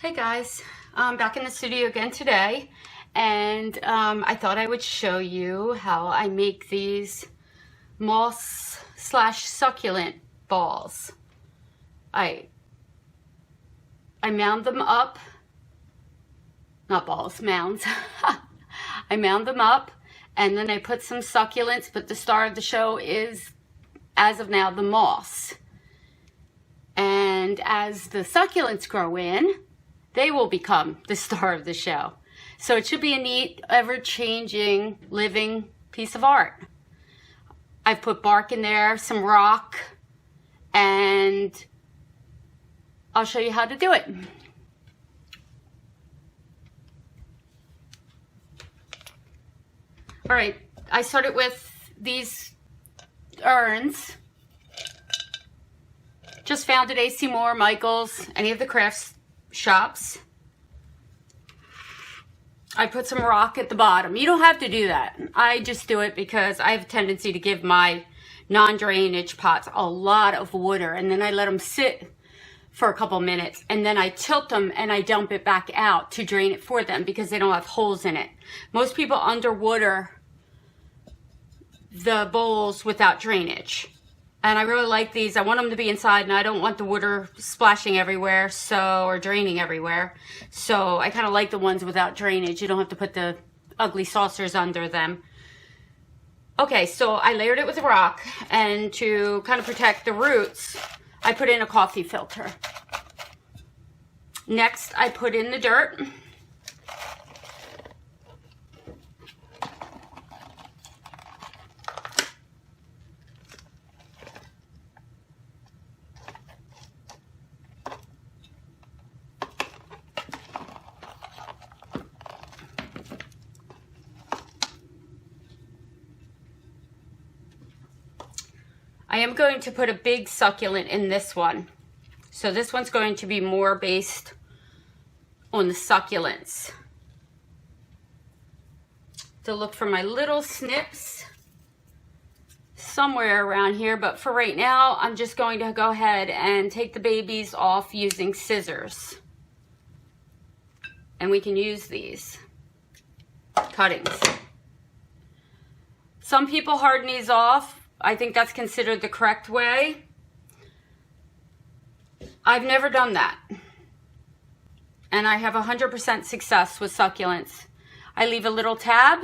Hey guys, I'm back in the studio again today, and I thought I would show you how I make these moss slash succulent balls. I mound them up, not balls, mounds. I mound them up, and then I put some succulents, but the star of the show is, as of now, the moss. And as the succulents grow in, they will become the star of the show. So it should be a neat, ever-changing, living piece of art. I've put bark in there, some rock, and I'll show you how to do it. All right, I started with these urns. Just found at AC Moore, Michael's, any of the crafts shops. I put some rock at the bottom. You don't have to do that. I just do it because I have a tendency to give my non-drainage pots a lot of water, and then I let them sit for a couple minutes, and then I tilt them and I dump it back out to drain it for them because they don't have holes in it. Most people underwater the bowls without drainage. And I really like these. I want them to be inside, and I don't want the water splashing everywhere, or draining everywhere. So I kind of like the ones without drainage. You don't have to put the ugly saucers under them. Okay, so I layered it with rock, and to kind of protect the roots, I put in a coffee filter. Next, I put in the dirt. I am going to put a big succulent in this one. So this one's going to be more based on the succulents. To look for my little snips somewhere around here, but for right now, I'm just going to go ahead and take the babies off using scissors. And we can use these cuttings. Some people harden these off. I think that's considered the correct way. I've never done that. And I have 100% success with succulents. I leave a little tab,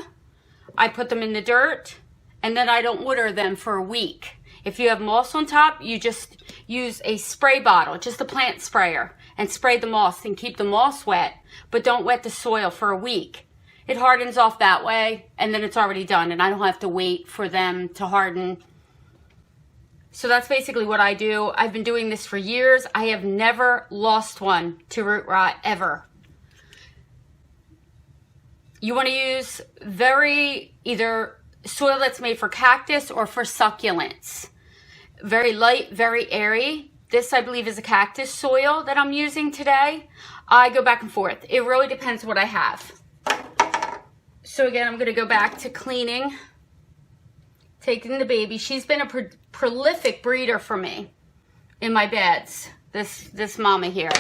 I put them in the dirt, and then I don't water them for a week. If you have moss on top, you just use a spray bottle, just a plant sprayer, and spray the moss and keep the moss wet, but don't wet the soil for a week. It hardens off that way, and then it's already done, and I don't have to wait for them to harden. So that's basically what I do. I've been doing this for years. I have never lost one to root rot, ever. You want to use either soil that's made for cactus or for succulents. Very light, very airy. This, I believe, is a cactus soil that I'm using today. I go back and forth. It really depends what I have. So again, I'm going to go back to cleaning, taking the baby. She's been a prolific breeder for me in my beds, this mama here.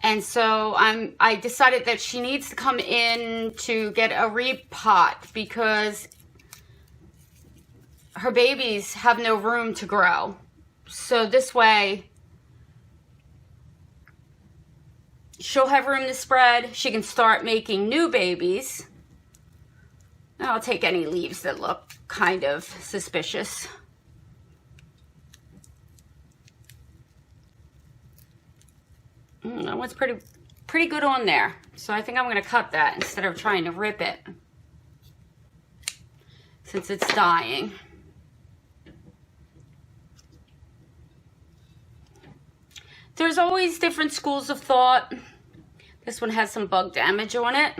And so I decided that she needs to come in to get a repot because her babies have no room to grow. So this way, she'll have room to spread. She can start making new babies. And I'll take any leaves that look kind of suspicious. That one's pretty good on there. So I think I'm going to cut that instead of trying to rip it, since it's dying. There's always different schools of thought. This one has some bug damage on it,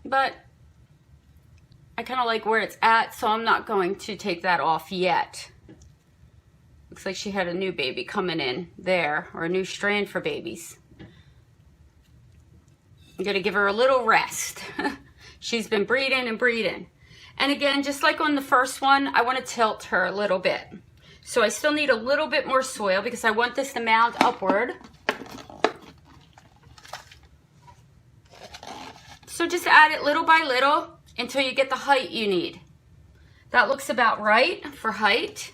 but I kind of like where it's at, so I'm not going to take that off yet. Looks like she had a new baby coming in there, or a new strand for babies. I'm going to give her a little rest. She's been breeding and breeding. And again, just like on the first one, I want to tilt her a little bit. So I still need a little bit more soil because I want this to mound upward. So just add it little by little until you get the height you need. That looks about right for height.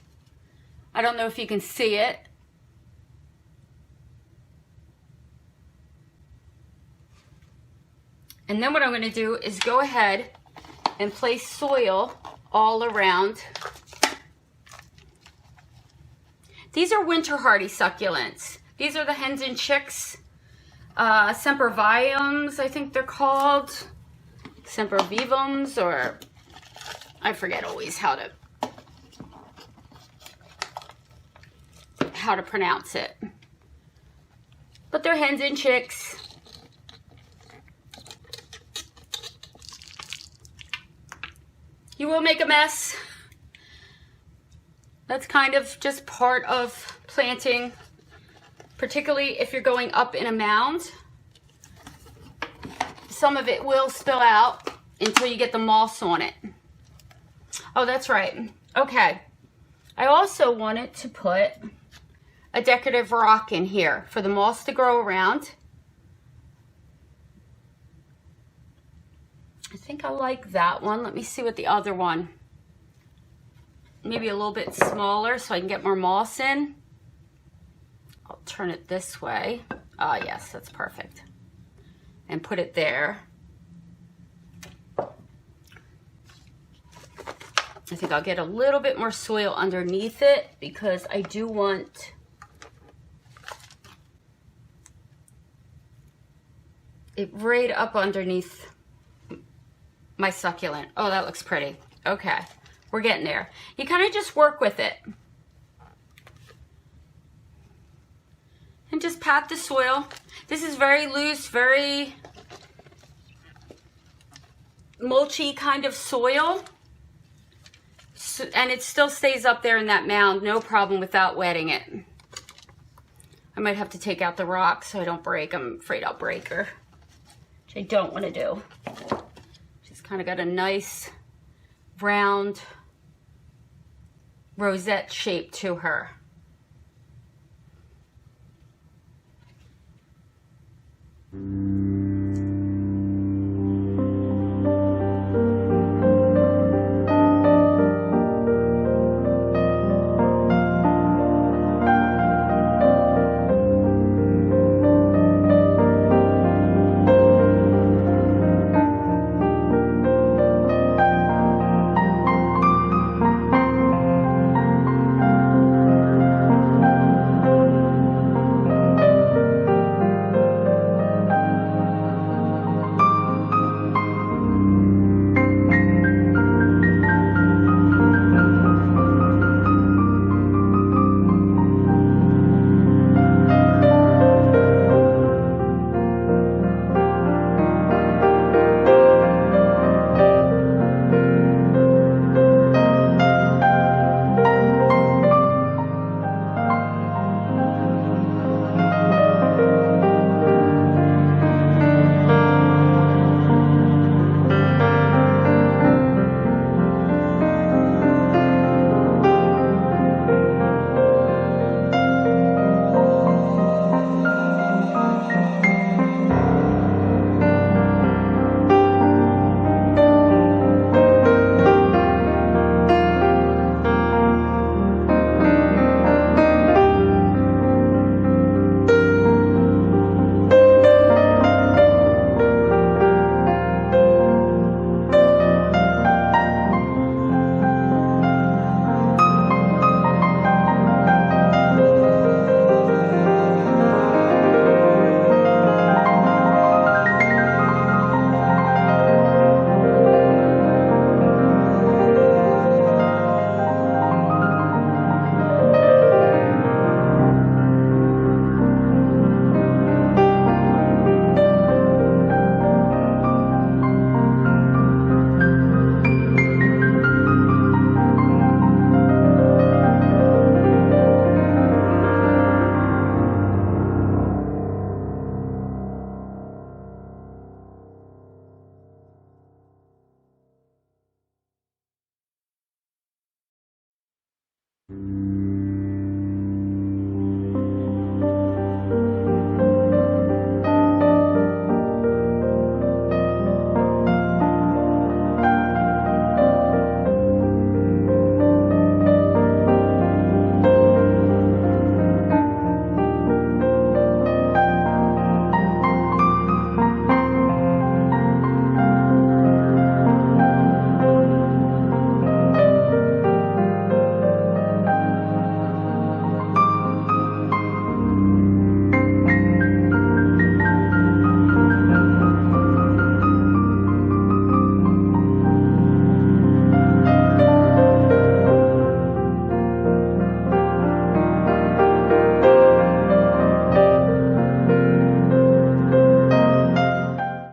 I don't know if you can see it. And then what I'm going to do is go ahead and place soil all around. These are winter hardy succulents. These are the hens and chicks. Sempervivums, I think they're called. Sempervivums, or I forget always how to pronounce it. But they're hens and chicks. You will make a mess. That's kind of just part of planting, particularly if you're going up in a mound. Some of it will spill out until you get the moss on it. Oh, that's right. Okay. I also wanted to put a decorative rock in here for the moss to grow around. I think I like that one. Let me see what the other one. Maybe a little bit smaller so I can get more moss in. I'll turn it this way. Ah, yes, that's perfect. And put it there. I think I'll get a little bit more soil underneath it because I do want it right up underneath my succulent. Oh, that looks pretty. Okay, we're getting there. You kind of just work with it. And just pat the soil. This is very loose, very mulchy kind of soil. So, and it still stays up there in that mound, no problem without wetting it. I might have to take out the rock so I don't break. I'm afraid I'll break her, which I don't want to do. She's kind of got a nice round rosette shape to her.